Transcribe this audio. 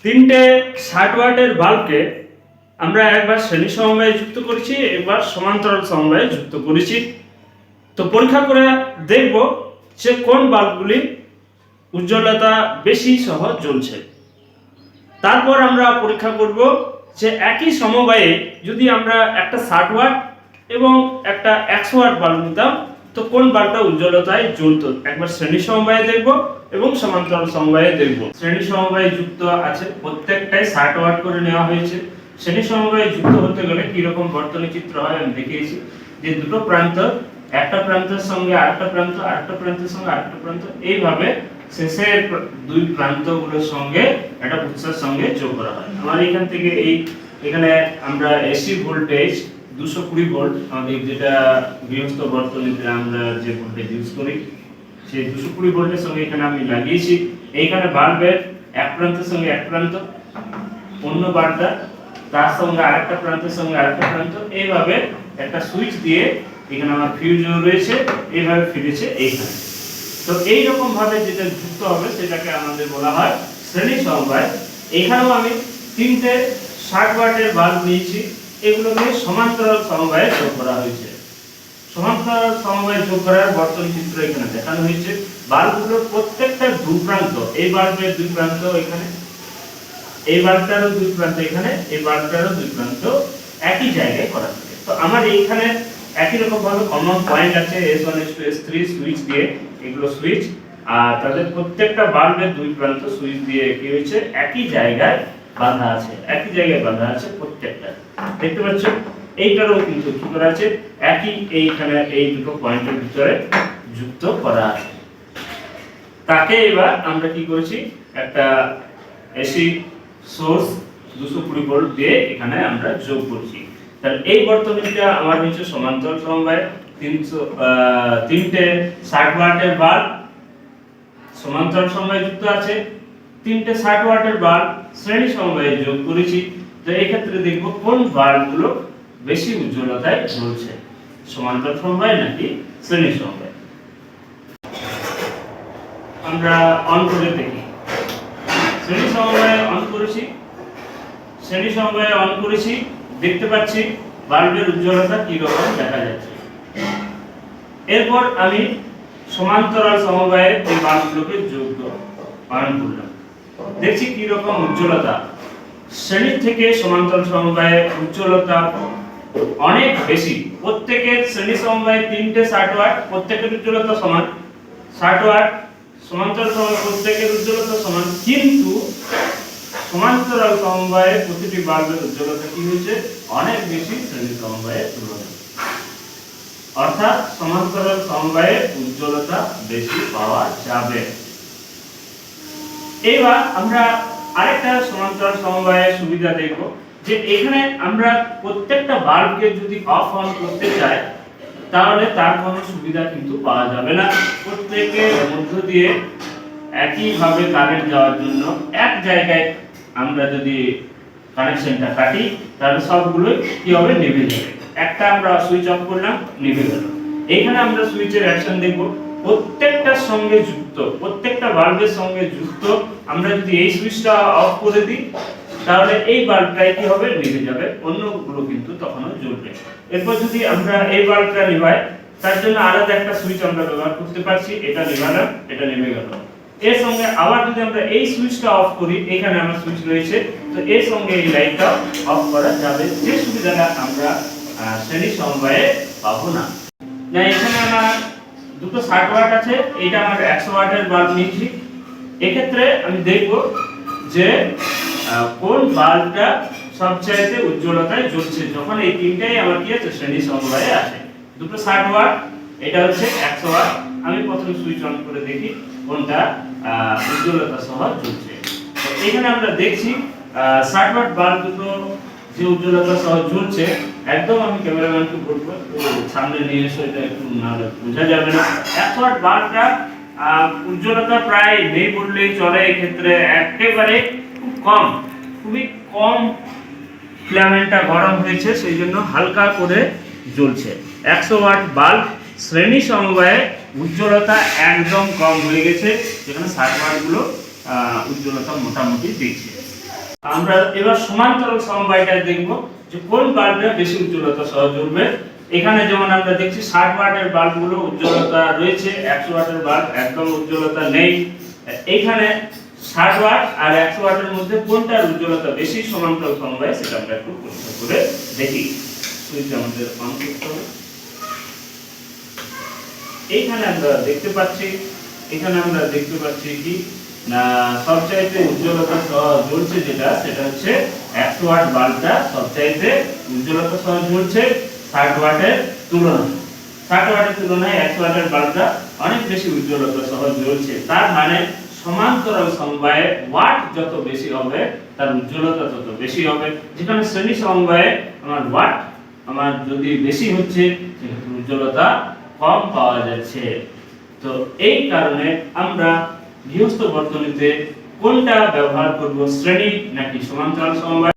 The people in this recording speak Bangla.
তিনটে 60 ওয়াটের বাল্বকে আমরা একবার শ্রেণী সমবায়ে যুক্ত করেছি, একবার সমান্তরাল সমবায়ে যুক্ত করেছি। তো পরীক্ষা করে দেখব যে কোন বাল্বগুলি উজ্জ্বলতা বেশি সহ জ্বলছে। তারপর আমরা পরীক্ষা করব যে একই সমবায়ে যদি আমরা একটা 60 ওয়াট এবং একটা 100 ওয়াট বাল্ব নিতাম তো কোন বাল্বটা উজ্জ্বলতায় জ্বলতো। একবার শ্রেণী সমবায়ে দেখব এবং সমান্তরাল সমবায়ে দেখব। শ্রেণী সমবায়ে যুক্ত আছে, প্রত্যেকটাই 60 ওয়াট করে নেওয়া হয়েছে। শ্রেণী সমবায়ে যুক্ত হতে গেলে কি রকম বর্তনী চিত্র হয় আমি দেখিয়েছি, যে দুটো প্রান্ত, একটা প্রান্তের সঙ্গে আরেকটা প্রান্ত, আরেকটা প্রান্তের সঙ্গে আরেকটা প্রান্ত, এইভাবে শেষের দুই প্রান্তগুলোর সঙ্গে একটা উৎসের সঙ্গে যোগ করা হয়। আমার এখান থেকে এখানে আমরা এসি ভোল্টেজ 220 ভোল্ট, আমাদের যেটা গৃহস্থ বর্তনীতে আমরা যে ভোল্টেজ ইউজ করি সেই 220 ভোল্টের সঙ্গে এখানে আমি লাগিয়েছি। এইখানে বাল্বের এক প্রান্তের সঙ্গে এক প্রান্ত, অন্য বাল্বটা তার সঙ্গে আরেকটা প্রান্তের সঙ্গে আরেকটা প্রান্ত, এইভাবে একটা সুইচ দিয়ে এখানে আমার ফিউজ রয়েছে, এইভাবে ফিরেছে এইখানে। তো এই রকম ভাবে যেটা যুক্ত হবে সেটাকে আমাদের বলা হয় শ্রেণী সমবায়। এখানেও আমি তিনটে 60 ওয়াটের বাল্ব নিয়েছি, এগুলোকে সমান্তরাল সমবায়ে যোগ করা হয়েছে। সমান্তরাল সমবায়ে যোগ করার বর্তনী চিত্র এখানে দেখানো হয়েছে। বাল্বগুলোর প্রত্যেকটা দুই প্রান্ত, এই বাল্বের দুই প্রান্ত এখানে, এই বাল্বটারও দুই প্রান্ত এখানে, এই বাল্বটারও দুই প্রান্ত একই জায়গায় করা থাকে। তো আমার এইখানে একই রকম ভাবে কমন পয়েন্ট আছে S1 S2 S3 সুইচ দিয়ে, এগুলো সুইচ, আর তাদের প্রত্যেকটা বাল্বের দুই প্রান্ত সুইচ দিয়ে কি হয়েছে একই জায়গায় বাঁধা আছে, একই জায়গায় বাঁধা আছে প্রত্যেকটা। দেখতে পাচ্ছ এইটারও কিন্তু কি করা আছে, একই এইখানে এই দুটো পয়েন্টের ভিতরে যুক্ত করা আছে। তাকে এবার আমরা কি করেছি, একটা এসি সোর্স 220 ভোল্ট দিয়ে এখানে আমরা যোগ করছি। তাহলে এই বর্তনীটা আমার হচ্ছে সমান্তরাল সমবায়। তিনটে 60 ওয়াটের বাল্ব সমান্তরাল সমবায়ে যুক্ত আছে, তিনটে 60 ওয়াটের বাল্ব শ্রেণী সমবায়ে যোগ করেছি। তো এই ক্ষেত্রে দেখব কোন বাল্বগুলো বেশি উজ্জ্বলতায় জ্বলছে, সমান্তরাল সমবায় নাকি শ্রেণী সমবায়। আমরা অন করে দেখি। শ্রেণী সমবায়ে অন করেছি, শ্রেণী সমবায়ে অন করেছি, দেখতে পাচ্ছি বাল্বের উজ্জ্বলতা কি রকম দেখা যাচ্ছে। এরপর আমি সমান্তরাল সমবায়ে এই বাল্বগুলোকে যোগ অন করলাম, দেখছি কি রকম উজ্জ্বলতা। শ্রেণী থেকে সমান্তরাল সমবায়ে উজ্জ্বলতা অনেক বেশি। প্রত্যেকের শ্রেণী সমবায়ে তিনটে 60 ওয়াট, প্রত্যেকের উজ্জ্বলতা সমান 60 ওয়াট। সমান্তরাল সমবায়ে প্রত্যেকের উজ্জ্বলতা সমান, কিন্তু সমান্তরাল সমবায়ে প্রতিটি বাল্বের উজ্জ্বলতা কি হয়েছে অনেক বেশি শ্রেণী সমবায়ের তুলনায়। অর্থাৎ সমান্তরাল সমবায়ে উজ্জ্বলতা বেশি পাওয়া যাবে। এবার আমরা আরেকটা সমান্তরাল সমবায়ের সুবিধা দেখব, যে এখানে আমরা প্রত্যেকটা বাল্বকে যদি অফ অন করতে চাই তাহলে তার কোনো সুবিধা কিন্তু পাওয়া যাবে না। প্রত্যেকের মধ্য দিয়ে একইভাবে কারেন্ট যাওয়ার জন্য এক জায়গায় আমরা যদি কানেকশনটা কাটি তাহলে সবগুলো কি হবে, নিভে যাবে। একটা আমরা সুইচ অফ করলাম, নিভে গেল। এখানে আমরা সুইচের অ্যাকশন দেখব, প্রত্যেকটার সঙ্গে যুক্ত, প্রত্যেকটা বাল্বের সঙ্গে যুক্ত। আমরা যদি এই সুইচটা অফ করে দিই তাহলে এই বাল্বটাই কি হবে, নিভে যাবে, অন্যগুলো কিন্তু তখনও জ্বলবে। এরপর যদি আমরা এই বাল্বটা নিভাই তার জন্য আলাদা একটা সুইচ আমরা ব্যবহার করতে পারছি, এটা নিভালাম, এটা নিভে গেল। এর সঙ্গে আবার যদি আমরা এই সুইচটা অফ করি, এখানে আমার সুইচ রয়েছে, তো এর সঙ্গে এই লাইটটা অফ করা যাবে, যে সুবিধাটা আমরা শ্রেণী সমবায়ে পাবো না। না, এখানে আমার দুটো 60 ওয়াট আছে, এটা আমার 100 ওয়াটের বাল্ব নিয়েছি। এক্ষেত্রে আমি দেখব যে কোন বাল্বটা সবচাইতে উজ্জ্বলতায় জ্বলছে, যখন এই তিনটাই আমার কি আছে শ্রেণী সমবায়ে আছে। দুটো 60 ওয়াট, এটা হচ্ছে 100 ওয়াট। আমি প্রথমে সুইচ অন করে দেখি কোনটা উজ্জ্বলতা সহ জ্বলছে। তো এখানে আমরা দেখছি 60 ওয়াট বাল্ব দুটো যে উজ্জ্বলতা সহ জ্বলছে। একদম আমি ক্যামেরাম্যানকে বলবো সামনে নিয়ে এসে, এটা একটু না বোঝা যাবে না। 100 ওয়াট বাল্বটা উজ্জ্বলতা প্রায় নেই বললেই চলে। এই ক্ষেত্রে একেবারে খুব কম, খুবই কম ফিলামেন্টটা গরম হয়েছে, সেই জন্য হালকা করে জ্বলছে। 100 ওয়াট বাল্ব শ্রেণী সমবায়ে উজ্জ্বলতা একদম কম হয়ে গেছে, যেখানে 60 ওয়াটগুলো উজ্জ্বলতা মোটামুটি দিচ্ছে। আমরা এবার সমান্তরাল সমবায়টা দেখব যে কোন বাল্বটা বেশি উজ্জ্বলতা সহ জ্বলবে। এখানে যেমন আমরা দেখছি 60 ওয়াটের বাল্বগুলো উজ্জ্বলতা রয়েছে, 100 ওয়াটের বাল্ব একদম উজ্জ্বলতা নেই। এখানে 60 ওয়াট আর 100 ওয়াটের মধ্যে কোনটার উজ্জ্বলতা বেশি সমান্তরাল সমবায়ে সেটা আমরা একটু পরীক্ষা করে দেখি। সুইচ আমাদের অন করতে হবে। এখানে আমরা দেখতে পাচ্ছি কি না সবচাইতে উজ্জ্বলতা সহ জ্বলছে যেটা সেটা হচ্ছে 100 ওয়াট বাল্বটা সবচাইতে উজ্জ্বলতা সহ জ্বলছে 60 ওয়াটের তুলনায়। 60 ওয়াটের তুলনায় 100 ওয়াটের বাল্বটা অনেক বেশি উজ্জ্বলতা সহ জ্বলছে। তার মানে সমান্তরাল সমবায়ে ওয়াট যত বেশি হবে তার উজ্জ্বলতা তত বেশি হবে। যেখানে শ্রেণী সমবায়ে আমার ওয়াট আমার যদি বেশি হচ্ছে সেক্ষেত্রে উজ্জ্বলতা কম পাওয়া যাচ্ছে। তো এই কারণে আমরা গৃহস্থ বর্তনীতে কোনটা ব্যবহার করব, শ্রেণী নাকি সমান্তরাল সমবায়?